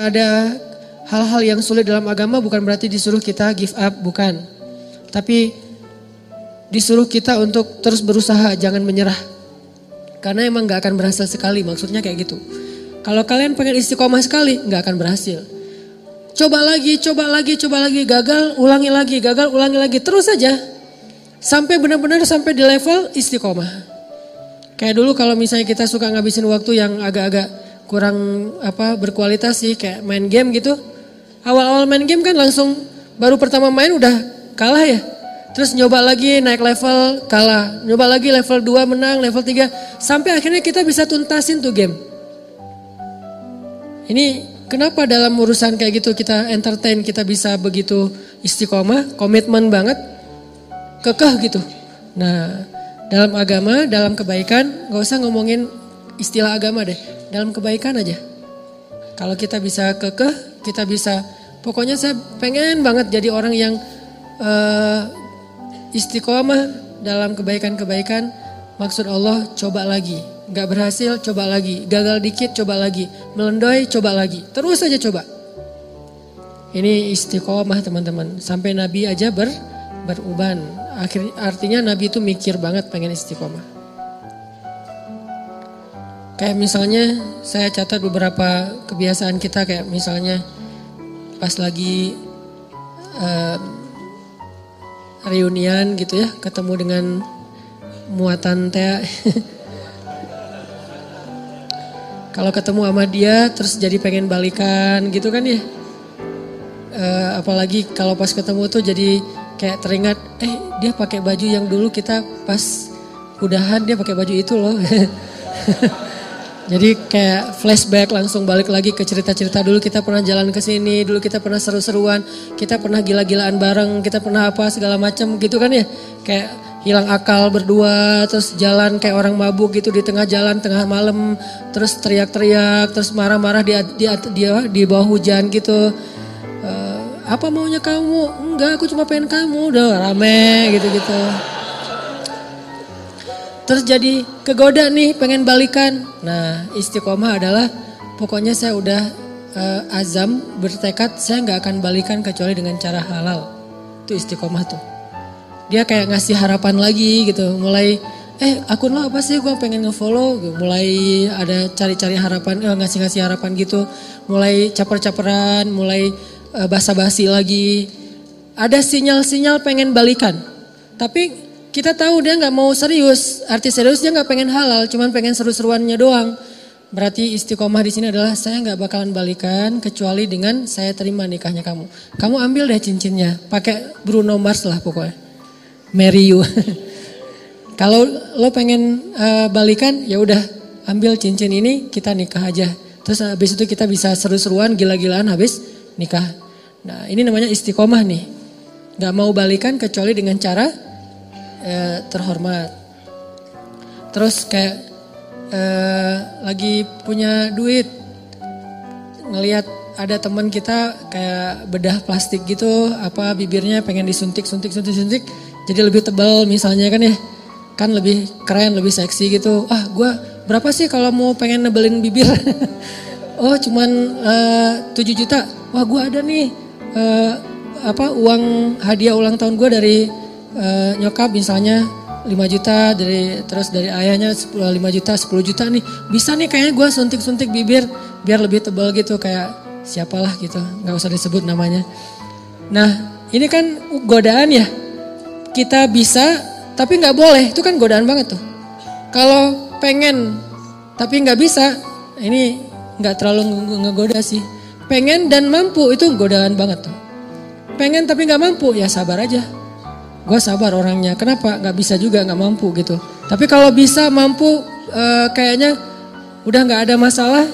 ada hal-hal yang sulit dalam agama bukan berarti disuruh kita give up, bukan. Tapi disuruh kita untuk terus berusaha, jangan menyerah. Karena emang gak akan berhasil sekali, maksudnya kayak gitu. Kalau kalian pengen istiqomah sekali, gak akan berhasil. Coba lagi, gagal, ulangi lagi, gagal, ulangi lagi. Terus saja, sampai benar-benar sampai di level istiqomah. Kayak dulu kalau misalnya kita suka ngabisin waktu yang agak-agak kurang berkualitas sih, kayak main game gitu. Awal-awal main game kan langsung baru pertama main udah kalah ya. Terus nyoba lagi naik level kalah, nyoba lagi level 2 menang, level 3. Sampai akhirnya kita bisa tuntasin tuh game. Ini kenapa dalam urusan kayak gitu kita entertain, kita bisa begitu istiqomah, komitmen banget, kekeh gitu. Nah, dalam agama, dalam kebaikan, gak usah ngomongin istilah agama deh. Dalam kebaikan aja. Kalau kita bisa kekeh, kita bisa, pokoknya saya pengen banget jadi orang yang istiqomah dalam kebaikan-kebaikan. Maksud Allah, coba lagi. Gak berhasil, coba lagi. Gagal dikit, coba lagi. Melendoi, coba lagi. Terus aja coba. Ini istiqomah teman-teman. Sampai Nabi aja beruban. Artinya Nabi itu mikir banget pengen istiqomah. Kayak misalnya saya catat beberapa kebiasaan kita, kayak misalnya pas lagi reunian gitu ya, ketemu dengan muatan teh. Kalau ketemu sama dia terus jadi pengen balikan gitu kan ya. Apalagi kalau pas ketemu tuh jadi kayak teringat, dia pakai baju yang dulu kita pas udahan dia pakai baju itu loh. Jadi kayak flashback, langsung balik lagi ke cerita-cerita dulu kita pernah jalan ke sini, dulu kita pernah seru-seruan, kita pernah gila-gilaan bareng, kita pernah apa segala macam gitu kan ya. Kayak hilang akal berdua, terus jalan kayak orang mabuk gitu di tengah jalan, tengah malam, terus teriak-teriak, terus marah-marah di bawah hujan gitu. Apa maunya kamu? Enggak, aku cuma pengen kamu. Udah rame gitu-gitu. Terus jadi kegoda nih pengen balikan. Nah, istiqomah adalah pokoknya saya udah azam, bertekad saya gak akan balikan kecuali dengan cara halal. Itu istiqomah tuh. Dia kayak ngasih harapan lagi gitu. Mulai akun lo apa sih, gue pengen ngefollow. Mulai ada cari-cari harapan, ngasih-ngasih harapan gitu. Mulai caper-caperan, mulai basa-basi lagi. Ada sinyal-sinyal pengen balikan. Tapi kita tahu dia gak mau serius. Arti serius dia gak pengen halal, cuman pengen seru-seruannya doang. Berarti istiqomah di sini adalah saya gak bakalan balikan kecuali dengan saya terima nikahnya kamu. Kamu ambil deh cincinnya, pakai Bruno Mars lah pokoknya. Marry you. Kalau lo pengen balikan, ya udah ambil cincin ini, kita nikah aja. Terus habis itu kita bisa seru-seruan, gila-gilaan habis nikah. Nah, ini namanya istiqomah nih. Gak mau balikan kecuali dengan cara terhormat. Terus kayak lagi punya duit, ngelihat ada teman kita kayak bedah plastik gitu, apa bibirnya pengen disuntik, jadi lebih tebal misalnya kan ya, kan lebih keren, lebih seksi gitu. Gue berapa sih kalau mau pengen nebelin bibir? Oh cuman 7 juta. Wah gue ada nih uang hadiah ulang tahun gue dari nyokap misalnya 5 juta, terus dari ayahnya 5 juta, 10 juta nih. Bisa nih kayaknya gue suntik-suntik bibir biar lebih tebal gitu, kayak siapalah gitu, gak usah disebut namanya. Nah ini kan godaan ya, kita bisa tapi gak boleh, itu kan godaan banget tuh. Kalau pengen tapi gak bisa, ini gak terlalu ngegoda sih. Pengen dan mampu itu godaan banget tuh. Pengen tapi gak mampu, ya sabar aja. Gue sabar orangnya, kenapa? Gak bisa juga, gak mampu gitu. Tapi kalau bisa, mampu, kayaknya udah gak ada masalah,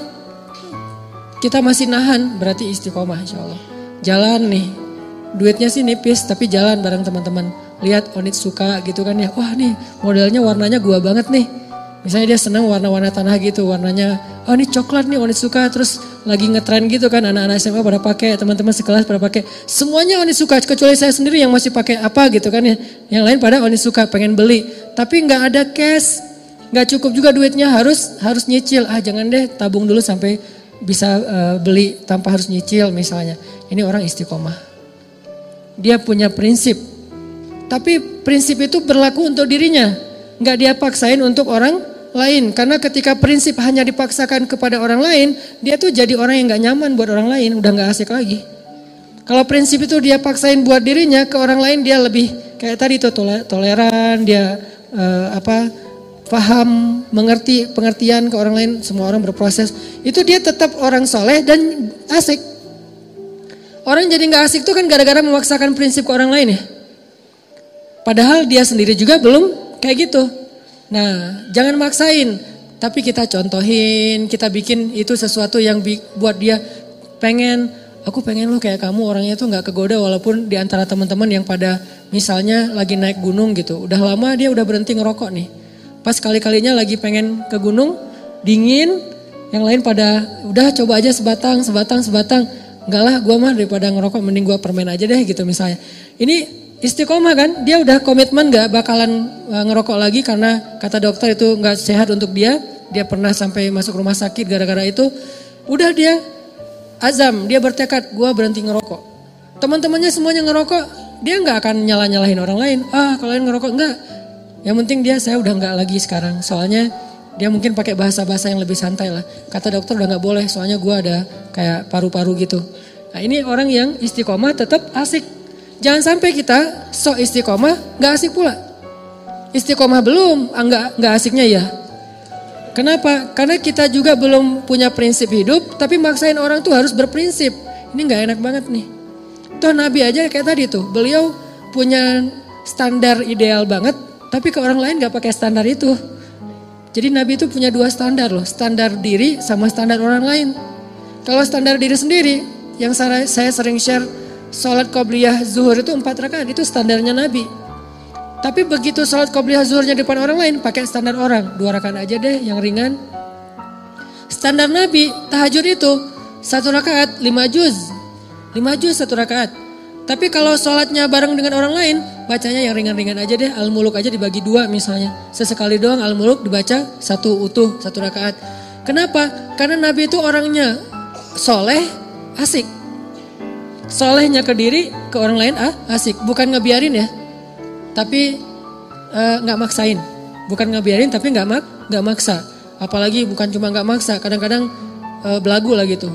kita masih nahan, berarti istiqomah insya Allah. Jalan nih, duitnya sih nipis, tapi jalan bareng teman-teman. Lihat Onitsuka gitu kan ya, wah nih modelnya warnanya gua banget nih. Misalnya dia senang warna-warna tanah gitu, warnanya, oh ini coklat nih Onitsuka, terus lagi ngetren gitu kan, anak-anak SMA pada pakai, teman-teman sekelas pada pakai, semuanya Onitsuka, kecuali saya sendiri yang masih pakai apa gitu kan ya, yang lain pada Onitsuka pengen beli, tapi nggak ada cash, nggak cukup juga duitnya, harus nyicil, jangan deh tabung dulu sampai bisa beli tanpa harus nyicil misalnya. Ini orang istiqomah. Dia punya prinsip. Tapi prinsip itu berlaku untuk dirinya. Nggak dia paksain untuk orang lain. Karena ketika prinsip hanya dipaksakan kepada orang lain, dia tuh jadi orang yang nggak nyaman buat orang lain. Udah nggak asik lagi. Kalau prinsip itu dia paksain buat dirinya, ke orang lain dia lebih kayak tadi tuh toleran, dia paham, mengerti pengertian ke orang lain, semua orang berproses. Itu dia tetap orang soleh dan asik. Orang jadi nggak asik tuh kan gara-gara memaksakan prinsip ke orang lain ya. Padahal dia sendiri juga belum kayak gitu. Nah, jangan maksain, tapi kita contohin, kita bikin itu sesuatu yang buat dia aku pengen lo kayak kamu, orangnya tuh nggak kegoda walaupun di antara teman-teman yang pada misalnya lagi naik gunung gitu. Udah lama dia udah berhenti ngerokok nih. Pas kali-kalinya lagi pengen ke gunung, dingin, yang lain pada udah coba aja sebatang. Enggak lah, gue mah daripada ngerokok mending gue permen aja deh gitu misalnya. Ini istiqomah kan, dia udah komitmen gak bakalan ngerokok lagi karena kata dokter itu gak sehat untuk dia. Dia pernah sampai masuk rumah sakit gara-gara itu. Udah dia azam, dia bertekad gue berhenti ngerokok. Teman-temannya semuanya ngerokok, dia gak akan nyalahin orang lain. Kalau lain ngerokok enggak. Yang penting saya udah gak lagi sekarang. Soalnya dia mungkin pakai bahasa-bahasa yang lebih santai lah. Kata dokter udah gak boleh, soalnya gue ada kayak paru-paru gitu. Nah ini orang yang istiqomah tetap asik. Jangan sampai kita sok istiqomah gak asik pula. Istiqomah belum, gak asiknya ya. Kenapa? Karena kita juga belum punya prinsip hidup, tapi maksain orang tuh harus berprinsip. Ini gak enak banget nih. Toh Nabi aja kayak tadi tuh, beliau punya standar ideal banget, tapi ke orang lain gak pakai standar itu. Jadi Nabi itu punya dua standar loh, standar diri sama standar orang lain. Kalau standar diri sendiri, yang saya sering share, sholat qobliyah zuhur itu 4 rakaat, itu standarnya Nabi. Tapi begitu sholat qobliyah zuhurnya depan orang lain, pakai standar orang, 2 rakaat aja deh yang ringan. Standar Nabi, tahajud itu 1 rakaat 5 juz 1 rakaat. Tapi kalau sholatnya bareng dengan orang lain, bacanya yang ringan-ringan aja deh. Al-Muluk aja dibagi 2 misalnya. Sesekali doang Al-Muluk dibaca 1 utuh, 1 rakaat. Kenapa? Karena Nabi itu orangnya soleh, asik. Solehnya ke diri, ke orang lain asik. Bukan ngebiarin ya, tapi gak maksain. Bukan ngebiarin tapi gak maksa. Apalagi bukan cuma gak maksa, kadang-kadang belagu lah gitu.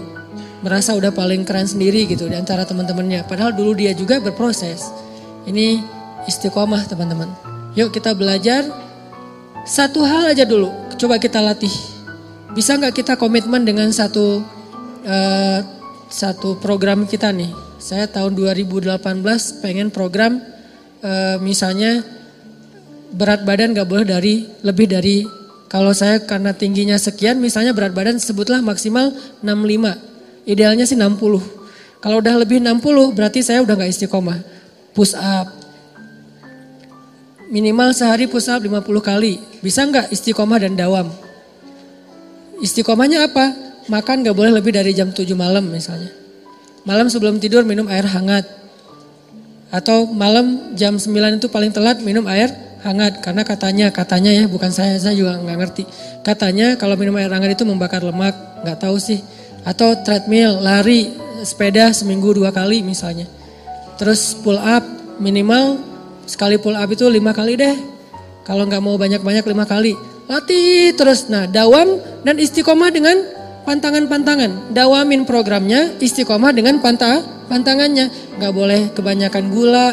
Merasa udah paling keren sendiri gitu di antara teman-temannya. Padahal dulu dia juga berproses. Ini istiqomah teman-teman. Yuk kita belajar satu hal aja dulu. Coba kita latih. Bisa gak kita komitmen dengan satu program kita nih. Saya tahun 2018 pengen program misalnya berat badan gak boleh lebih dari, kalau saya karena tingginya sekian misalnya berat badan sebutlah maksimal 65. Idealnya sih 60. Kalau udah lebih 60 berarti saya udah gak istiqomah. Push up. Minimal sehari push up 50 kali. Bisa gak istiqomah dan dawam? Istiqomahnya apa? Makan gak boleh lebih dari jam 7 malam misalnya. Malam sebelum tidur minum air hangat. Atau malam jam 9 itu paling telat minum air hangat. Karena katanya ya, bukan saya juga gak ngerti. Katanya kalau minum air hangat itu membakar lemak. Gak tahu sih. Atau treadmill, lari, sepeda seminggu 2 kali misalnya. Terus pull up minimal sekali pull up itu 5 kali deh. Kalau nggak mau banyak-banyak 5 kali. Latih terus. Nah dawam dan istiqomah dengan pantangan-pantangan. Dawamin programnya, istiqomah dengan pantangannya. Nggak boleh kebanyakan gula,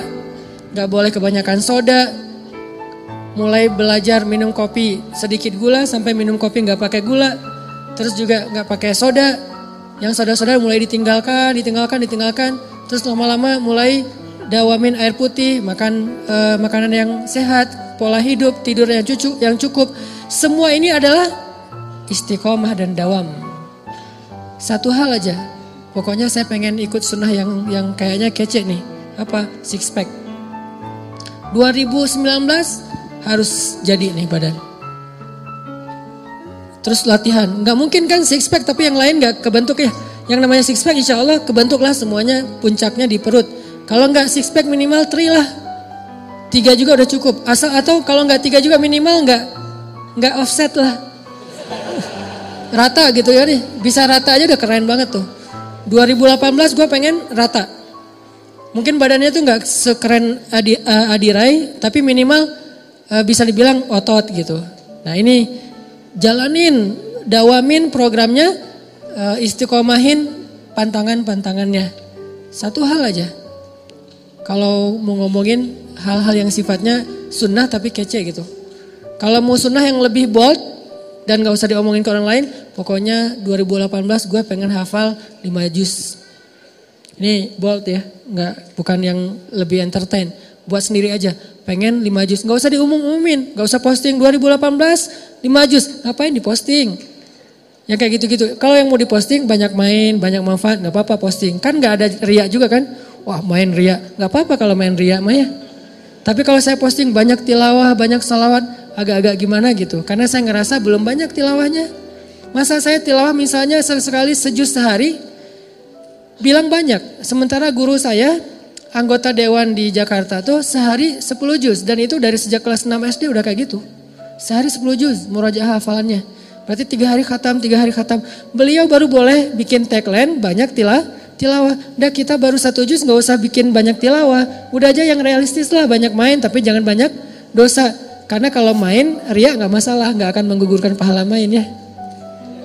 nggak boleh kebanyakan soda. Mulai belajar minum kopi sedikit gula sampai minum kopi nggak pakai gula. Terus juga nggak pakai soda. Yang soda-soda mulai ditinggalkan. Terus lama-lama mulai dawamin air putih, makan makanan yang sehat, pola hidup, tidur yang cukup. Semua ini adalah istiqomah dan dawam. Satu hal aja, pokoknya saya pengen ikut sunnah yang kayaknya kece nih. Apa? Six pack. 2019 harus jadi nih badan. Terus latihan, nggak mungkin kan six pack tapi yang lain nggak kebentuk ya. Yang namanya six pack insya Allah kebentuklah semuanya, puncaknya di perut. Kalau nggak six pack minimal 3 lah, 3 juga udah cukup. Atau kalau nggak 3 juga minimal nggak offset lah. rata gitu ya nih. Bisa rata aja udah keren banget tuh. 2018 gue pengen rata. Mungkin badannya tuh gak sekeren Adirai, tapi minimal bisa dibilang otot gitu. Nah ini jalanin, dawamin programnya, istiqomahin pantangan-pantangannya. Satu hal aja. Kalau mau ngomongin hal-hal yang sifatnya sunnah tapi kece gitu. Kalau mau sunnah yang lebih bold dan gak usah diomongin ke orang lain, pokoknya 2018 gue pengen hafal 5 juz. Ini bold ya, bukan yang lebih entertain. Buat sendiri aja, pengen 5 juz. Gak usah diumum-umumin, gak usah posting 2018 5 juz. Ngapain diposting? Yang kayak gitu-gitu. Kalau yang mau diposting banyak main, banyak manfaat, gak apa-apa posting. Kan gak ada riak juga kan? Wah main riak, gak apa-apa kalau main riak Maya. Tapi kalau saya posting banyak tilawah, banyak salawat, agak-agak gimana gitu. Karena saya ngerasa belum banyak tilawahnya. Masa saya tilawah misalnya sekali sejuz sehari, bilang banyak. Sementara guru saya, anggota dewan di Jakarta tuh sehari 10 juz. Dan itu dari sejak kelas 6 SD udah kayak gitu. Sehari 10 juz, murajaah hafalannya. Berarti 3 hari khatam, 3 hari khatam. Beliau baru boleh bikin tagline banyak tilawah. Dah kita baru 1 juz gak usah bikin banyak tilawah. Udah aja yang realistis lah, banyak main tapi jangan banyak dosa. Karena kalau main riak gak masalah, gak akan menggugurkan pahala main ya.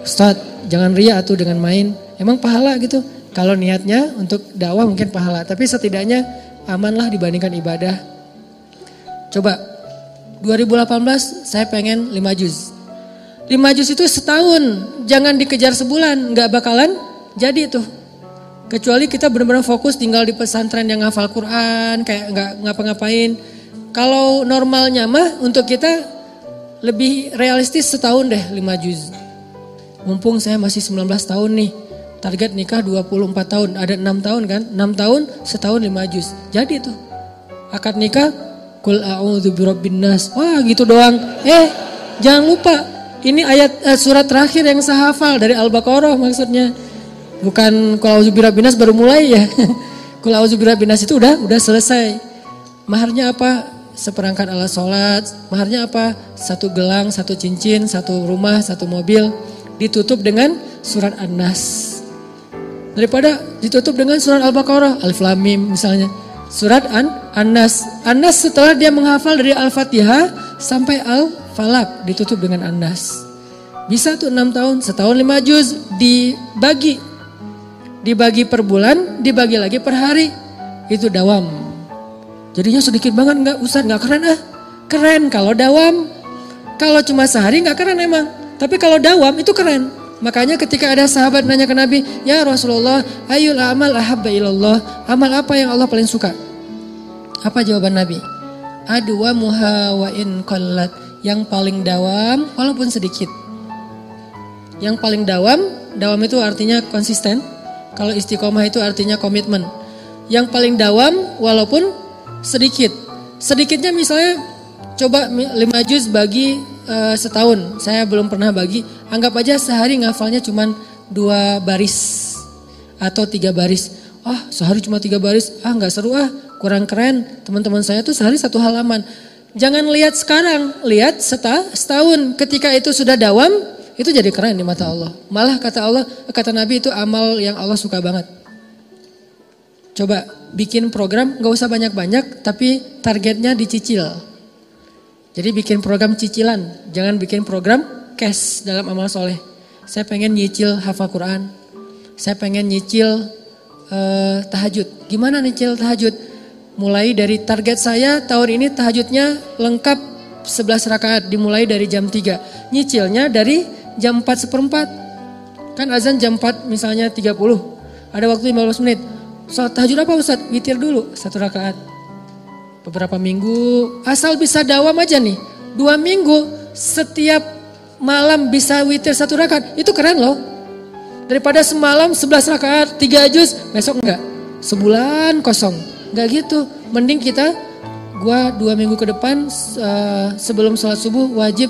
Ustaz, jangan riak tuh dengan main. Emang pahala gitu. Kalau niatnya untuk dakwah mungkin pahala. Tapi setidaknya amanlah dibandingkan ibadah. Coba 2018 saya pengen 5 juz. 5 juz itu setahun. Jangan dikejar sebulan. Gak bakalan jadi tuh. Kecuali kita benar-benar fokus tinggal di pesantren yang hafal Quran. Kayak gak ngapa-ngapain. Kalau normalnya mah untuk kita lebih realistis setahun deh 5 juz. Mumpung saya masih 19 tahun nih. Target nikah 24 tahun. Ada 6 tahun kan? 6 tahun setahun 5 juz. Jadi tuh. Akad nikah. Qul a'udzu birabbin nas. Wah gitu doang. Jangan lupa. Ini ayat surat terakhir yang saya hafal. Dari Al-Baqarah maksudnya. Bukan Qul a'udzu birabbin nas baru mulai ya. Qul a'udzu birabbin nas itu udah selesai. Maharnya apa? Seperangkat alat sholat. Maharnya apa? 1 gelang, 1 cincin, 1 rumah, 1 mobil. Ditutup dengan surat An-Nas. Daripada ditutup dengan surat Al-Baqarah, Alif Lam Mim misalnya. Surat An-Nas. An-Nas setelah dia menghafal dari Al-Fatihah sampai Al-Falaq ditutup dengan An-Nas. Bisa tuh 6 tahun, setahun 5 juz dibagi. Dibagi per bulan, dibagi lagi per hari. Itu dawam. Jadinya sedikit banget enggak Ustaz, enggak keren Keren kalau dawam. Kalau cuma sehari enggak keren emang. Tapi kalau dawam itu keren. Makanya ketika ada sahabat nanya ke Nabi, "Ya Rasulullah, ayyul amal ahabba ilallah?" Amal apa yang Allah paling suka? Apa jawaban Nabi? Adwamuha wa in qallat. Yang paling dawam walaupun sedikit. Yang paling dawam itu artinya konsisten. Kalau istiqomah itu artinya komitmen. Yang paling dawam walaupun sedikit. Sedikitnya misalnya coba 5 juz bagi setahun, saya belum pernah bagi. Anggap aja sehari ngafalnya cuma 2 baris atau 3 baris. Sehari cuma 3 baris, gak seru kurang keren. Teman-teman saya tuh sehari 1 halaman. Jangan lihat sekarang, lihat setahun. Ketika itu sudah dawam, itu jadi keren di mata Allah. Malah kata Nabi itu amal yang Allah suka banget. Coba bikin program, gak usah banyak-banyak, tapi targetnya dicicil. Jadi bikin program cicilan, jangan bikin program cash dalam amal soleh. Saya pengen nyicil hafal Quran, saya pengen nyicil tahajud. Gimana nyicil tahajud? Mulai dari target saya tahun ini tahajudnya lengkap 11 rakaat, dimulai dari jam 3. Nyicilnya dari jam 4:04. Kan azan jam 4 misalnya 30, ada waktu 15 menit. Salat tahajud apa Ustaz? Witir dulu 1 rakaat. Beberapa minggu, asal bisa dawam aja nih. 2 minggu, setiap malam bisa witir 1 rakaat. Itu keren loh. Daripada semalam 11 rakaat, 3 juz, besok enggak. Sebulan kosong. Enggak gitu. Mending gua 2 minggu ke depan sebelum sholat subuh wajib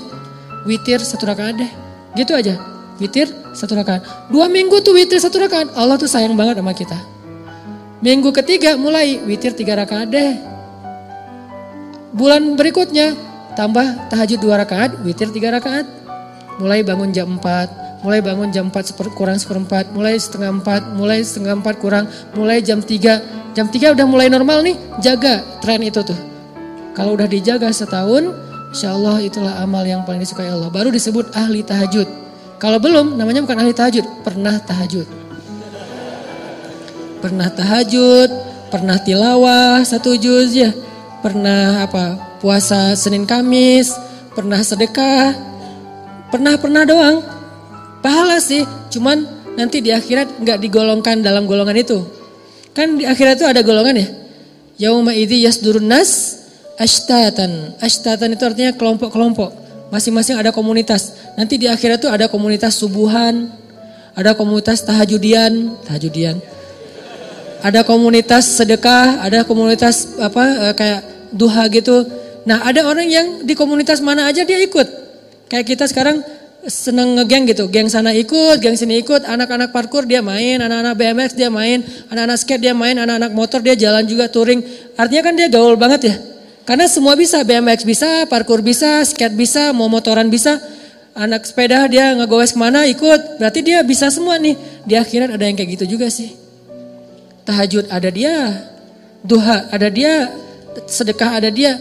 witir 1 rakaat deh. Gitu aja. Witir 1 rakaat. 2 minggu tuh witir 1 rakaat. Allah tuh sayang banget sama kita. Minggu ketiga mulai witir 3 rakaat deh. Bulan berikutnya tambah tahajud 2 rakaat, witir 3 rakaat. Mulai bangun jam 4, mulai bangun jam 4 kurang seperempat, mulai setengah 4, mulai setengah 4 kurang, mulai jam 3. Jam 3 udah mulai normal nih, jaga tren itu tuh. Kalau udah dijaga setahun, insya Allah itulah amal yang paling disukai Allah. Baru disebut ahli tahajud. Kalau belum, namanya bukan ahli tahajud, pernah tahajud. Pernah tahajud, pernah tilawah 1 juz ya, pernah puasa Senin Kamis, pernah sedekah, pernah doang. Pahala sih, cuman nanti di akhirat nggak digolongkan dalam golongan itu. Kan di akhirat itu ada golongan ya. Yauma idzi yasdurun nas ashtatan. Ashtatan itu artinya kelompok-kelompok. Masing-masing ada komunitas. Nanti di akhirat itu ada komunitas subuhan, ada komunitas tahajudian. Ada komunitas sedekah, ada komunitas kayak duha gitu. Nah, ada orang yang di komunitas mana aja dia ikut. Kayak kita sekarang seneng ngegeng gitu, geng sana ikut, geng sini ikut, anak-anak parkour dia main, anak-anak BMX dia main, anak-anak skate dia main, anak-anak motor dia jalan juga touring. Artinya kan dia gaul banget ya. Karena semua bisa, BMX bisa, parkour bisa, skate bisa, mau motoran bisa. Anak sepeda dia ngegowes kemana ikut, berarti dia bisa semua nih. Di akhirat ada yang kayak gitu juga sih. Tahajud ada dia, duha ada dia, sedekah ada dia.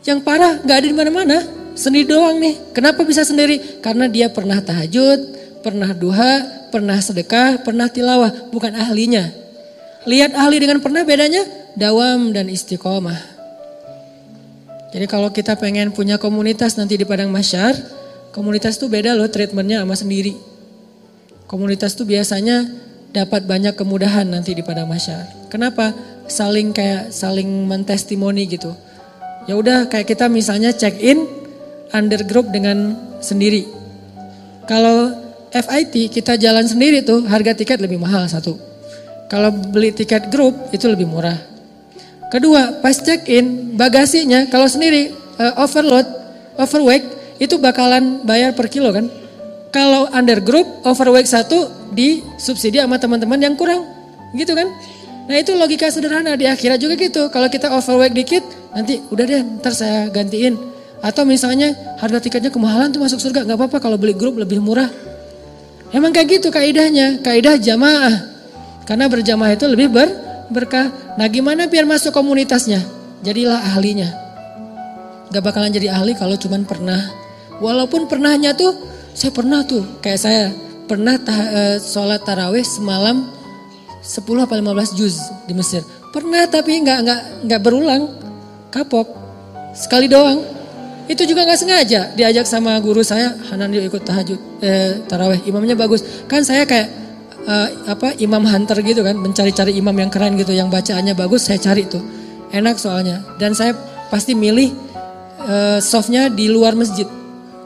Yang parah gak ada di mana-mana. Sendiri doang nih. Kenapa bisa sendiri? Karena dia pernah tahajud, pernah duha, pernah sedekah, pernah tilawah. Bukan ahlinya. Lihat ahli dengan pernah bedanya? Dawam dan istiqomah. Jadi kalau kita pengen punya komunitas nanti di Padang Mahsyar, komunitas tuh beda loh treatmentnya sama sendiri. Komunitas tuh biasanya dapat banyak kemudahan nanti di Padang Mahsyar. Kenapa? Saling mentestimoni gitu. Ya udah kayak kita misalnya check in under group dengan sendiri. Kalau FIT kita jalan sendiri tuh harga tiket lebih mahal satu. Kalau beli tiket grup itu lebih murah. Kedua, pas check in bagasinya kalau sendiri overweight itu bakalan bayar per kilo kan. Kalau under group overweight satu disubsidi sama teman-teman yang kurang, gitu kan? Nah itu logika sederhana di akhirat juga gitu. Kalau kita overweight dikit, nanti udah deh ntar saya gantiin. Atau misalnya harga tiketnya kemahalan tuh masuk surga, nggak apa-apa kalau beli grup lebih murah. Emang kayak gitu kaidahnya, kaidah jamaah. Karena berjamaah itu lebih berkah. Nah gimana biar masuk komunitasnya? Jadilah ahlinya. Gak bakalan jadi ahli kalau cuman pernah. Walaupun pernahnya tuh, saya pernah tuh, kayak saya pernah sholat tarawih semalam 10 apa 15 juz di Mesir. Pernah tapi nggak berulang, kapok, sekali doang. Itu juga nggak sengaja diajak sama guru saya, Hanan yuk ikut tarawih, imamnya bagus. Kan saya kayak imam hunter gitu kan, mencari-cari imam yang keren gitu, yang bacaannya bagus saya cari tuh. Enak soalnya. Dan saya pasti milih softnya di luar masjid.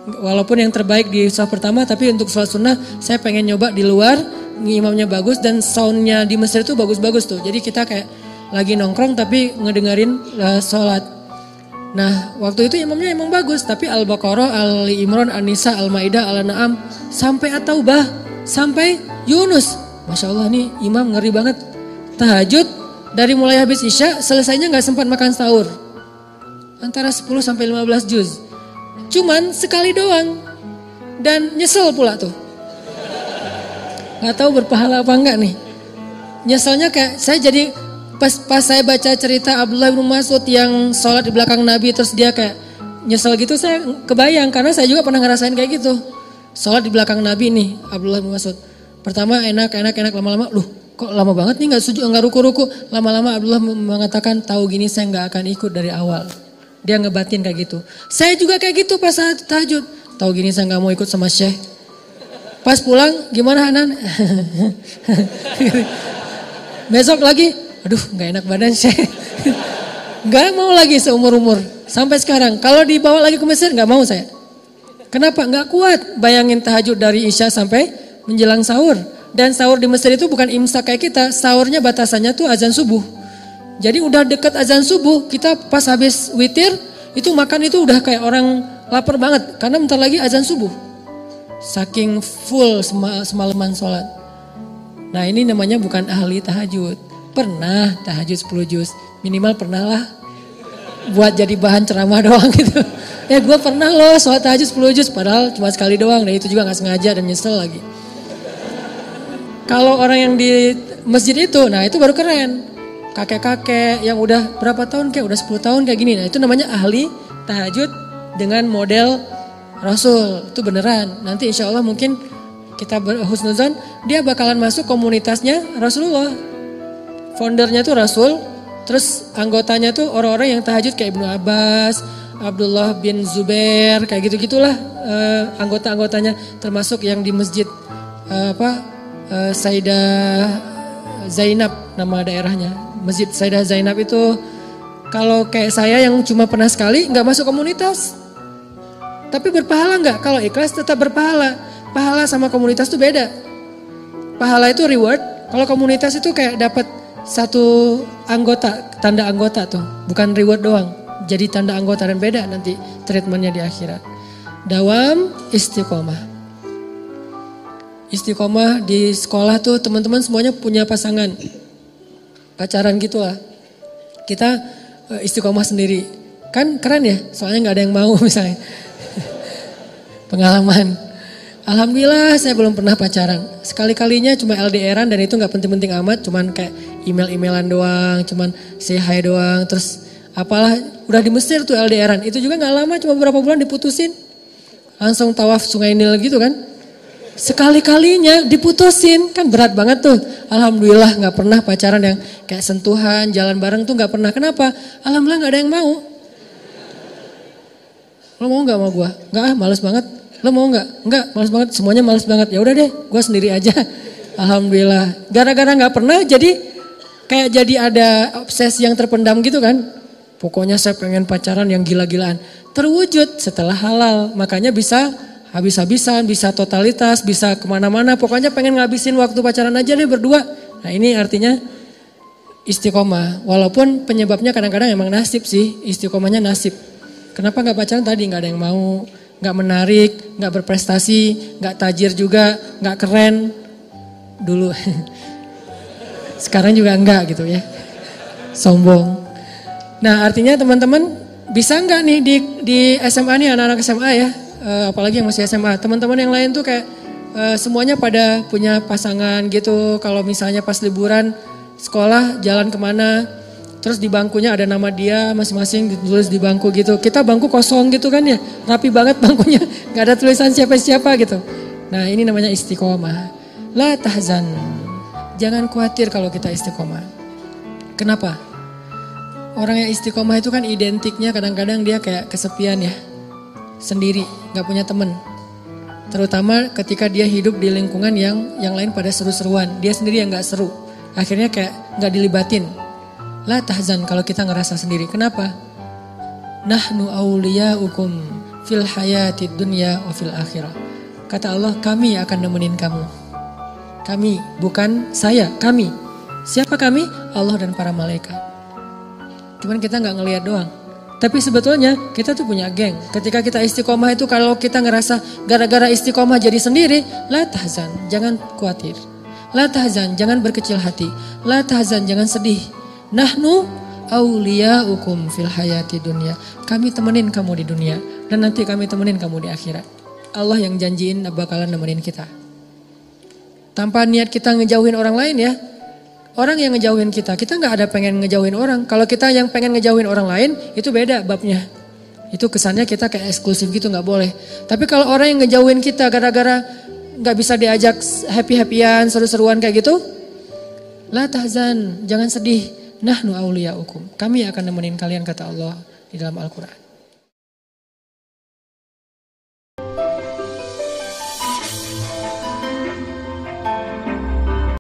Walaupun yang terbaik di soft pertama, tapi untuk sholat sunnah saya pengen nyoba di luar, imamnya bagus dan soundnya di Mesir itu bagus-bagus tuh. Jadi kita kayak lagi nongkrong tapi ngedengerin sholat. Nah waktu itu imamnya emang bagus, tapi Al-Baqarah, Ali Imran, An-Nisa, Al-Maidah, Al-An'am, sampai At-Taubah, sampai Yunus. Masya Allah nih imam ngeri banget. Tahajud dari mulai habis Isya, selesainya gak sempat makan sahur. Antara 10 sampai 15 juz. Cuman sekali doang. Dan nyesel pula tuh. Gak tahu berpahala apa enggak nih. Nyeselnya kayak saya jadi Pas saya baca cerita Abdullah bin Mas'ud yang sholat di belakang Nabi terus dia kayak nyesel gitu, saya kebayang karena saya juga pernah ngerasain kayak gitu. Sholat di belakang Nabi nih Abdullah bin Mas'ud. Pertama enak lama-lama, kok lama banget nih nggak ruku-ruku. Lama-lama Abdullah mengatakan tahu gini saya nggak akan ikut dari awal. Dia ngebatin kayak gitu. Saya juga kayak gitu pas saat tahajud. Tahu gini saya nggak mau ikut sama Syekh. Pas pulang gimana Hanan? Besok lagi. Aduh gak enak badan saya. Gak mau lagi seumur-umur. Sampai sekarang. Kalau dibawa lagi ke Mesir gak mau saya. Kenapa? Gak kuat. Bayangin tahajud dari Isya sampai menjelang sahur. Dan sahur di Mesir itu bukan imsak kayak kita. Sahurnya batasannya tuh azan subuh. Jadi udah deket azan subuh. Kita pas habis witir. Itu makan itu udah kayak orang lapar banget. Karena bentar lagi azan subuh. Saking full semalaman sholat. Nah ini namanya bukan ahli tahajud. Pernah tahajud 10 juz, minimal pernah lah. buat jadi bahan ceramah doang gitu. Ya gue pernah loh sholat tahajud 10 juz padahal cuma sekali doang. Dan itu juga gak sengaja dan nyesel lagi. Kalau orang yang di masjid itu, nah itu baru keren. Kakek-kakek yang udah berapa tahun kayak udah 10 tahun kayak gini. Nah itu namanya ahli tahajud dengan model Rasul. Itu beneran. Nanti insya Allah mungkin kita berhusnuzon dia bakalan masuk komunitasnya Rasulullah. Foundernya tuh Rasul. Terus anggotanya tuh orang-orang yang tahajud kayak Ibnu Abbas, Abdullah bin Zubair, kayak gitu-gitulah anggota-anggotanya. Termasuk yang di masjid Sayyidah Zainab nama daerahnya. Masjid Sayyidah Zainab itu kalau kayak saya yang cuma pernah sekali nggak masuk komunitas. Tapi berpahala nggak? Kalau ikhlas tetap berpahala. Pahala sama komunitas itu beda. Pahala itu reward. Kalau komunitas itu kayak dapat satu anggota, tanda anggota tuh. Bukan reward doang. Jadi tanda anggota dan beda nanti treatmentnya di akhirat. Dawam istiqomah. Istiqomah di sekolah tuh teman-teman semuanya punya pasangan. Pacaran gitu lah. Kita istiqomah sendiri. Kan keren ya, soalnya gak ada yang mau misalnya. Pengalaman. Alhamdulillah saya belum pernah pacaran. Sekali-kalinya cuma LDRan dan itu gak penting-penting amat. Cuman kayak email-emailan doang, cuman say hi doang. Terus apalah, udah di Mesir tuh LDRan. Itu juga gak lama, cuma beberapa bulan diputusin. Langsung tawaf Sungai Nil gitu kan. Sekali-kalinya diputusin, kan berat banget tuh. Alhamdulillah gak pernah pacaran yang kayak sentuhan, jalan bareng tuh gak pernah. Kenapa? Alhamdulillah gak ada yang mau. Lo mau gak sama gue? Enggak males banget. Lo mau gak? Enggak, males banget. Semuanya males banget. Ya udah deh, gue sendiri aja. Alhamdulillah. Gara-gara gak pernah jadi kayak jadi ada obsesi yang terpendam gitu kan. Pokoknya saya pengen pacaran yang gila-gilaan. Terwujud setelah halal. Makanya bisa habis-habisan, bisa totalitas, bisa kemana-mana. Pokoknya pengen ngabisin waktu pacaran aja deh berdua. Nah ini artinya istiqomah. Walaupun penyebabnya kadang-kadang emang nasib sih. Istiqomahnya nasib. Kenapa gak pacaran tadi? Gak ada yang mau. Gak menarik, gak berprestasi, gak tajir juga, gak keren. Dulu. Sekarang juga enggak gitu ya. Sombong. Nah artinya teman-teman bisa enggak nih di SMA nih anak-anak SMA ya. Apalagi yang masih SMA. Teman-teman yang lain tuh kayak semuanya pada punya pasangan gitu. Kalau misalnya pas liburan sekolah jalan kemana. Terus di bangkunya ada nama dia masing-masing ditulis di bangku gitu. Kita bangku kosong gitu kan ya. Rapi banget bangkunya. Gak ada tulisan siapa-siapa gitu. Nah ini namanya istiqomah. La tahzan. Jangan khawatir kalau kita istiqomah. Kenapa? Orang yang istiqomah itu kan identiknya kadang-kadang dia kayak kesepian ya. Sendiri, gak punya temen. Terutama ketika dia hidup di lingkungan yang lain pada seru-seruan. Dia sendiri yang gak seru. Akhirnya kayak gak dilibatin. La tahzan kalau kita ngerasa sendiri. Kenapa? Nahnu awliyaukum fil hayatid dunya wa fil akhirah. Kata Allah, kami akan nemenin kamu. Kami, bukan saya, kami. Siapa kami? Allah dan para malaikat. Cuman kita gak ngelihat doang. Tapi sebetulnya kita tuh punya geng. Ketika kita istiqomah itu kalau kita ngerasa gara-gara istiqomah jadi sendiri, la tahzan, jangan khawatir. La tahzan, jangan berkecil hati. La tahzan, jangan sedih. Nahnu awliyaukum fil hayati dunya. Kami temenin kamu di dunia dan nanti kami temenin kamu di akhirat. Allah yang janjiin bakalan nemenin kita. Tanpa niat kita ngejauhin orang lain ya. Orang yang ngejauhin kita gak ada pengen ngejauhin orang. Kalau kita yang pengen ngejauhin orang lain, itu beda babnya. Itu kesannya kita kayak eksklusif gitu, gak boleh. Tapi kalau orang yang ngejauhin kita gara-gara gak bisa diajak happy-happyan, seru-seruan kayak gitu, la tahzan, jangan sedih. Nahnu awliyaukum. Kami akan nemenin kalian kata Allah di dalam Al-Quran.